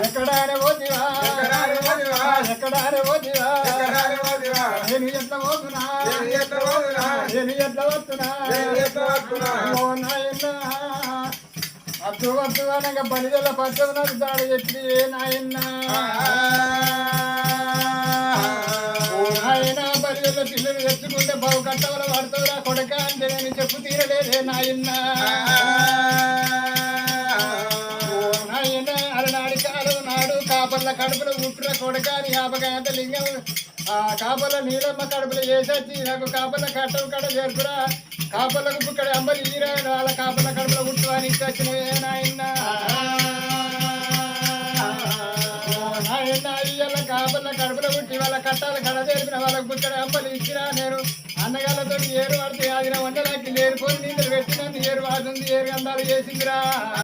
ఎక్కడానే పోతివా ఎక్కడానే పోతివా నేను ఎట్లా పోతున్నా నేను ఎట్లా వస్తున్నా ఓ నాయన అత్తు వత్తు అనగా బలిదల పచ్చదనకు దాడి ఎత్తి ఏ నాయన ఆయన బలిదల పిల్లలు ఎత్తుకుంటే బావు కట్టవల పడతావురా కొడక అంటే నేను చెప్పు తీరలేదే నాయన అలనాడి కాలం నాడు కాపర్ల కడుపులో పుట్టిన కొడకాని యాపకాంత లింగం ఆ కాపర్ల నీలమ్మ కడుపులో వేసొచ్చి నాకు కాపర్ల కట్టం కడ చేరుకురా కాపర్లకు పుక్కడ అంబలి ఈరా వాళ్ళ కాపర్ల కడుపులో పుట్టువాని వచ్చినవే నాయన ఇయ్యాల కాపర్ల కడుపులో పుట్టి వాళ్ళ కట్టాల కడ చేరిపిన వాళ్ళకు పుక్కడ అంబలి ఇచ్చిరా నేను అన్నగాళ్ళతో ఏరు పడితే ఆగిన వంటలకి ఏరుకొని నీళ్ళు పెట్టిన ఏరు వాడుతుంది ఏరు గంధాలు చేసిందిరా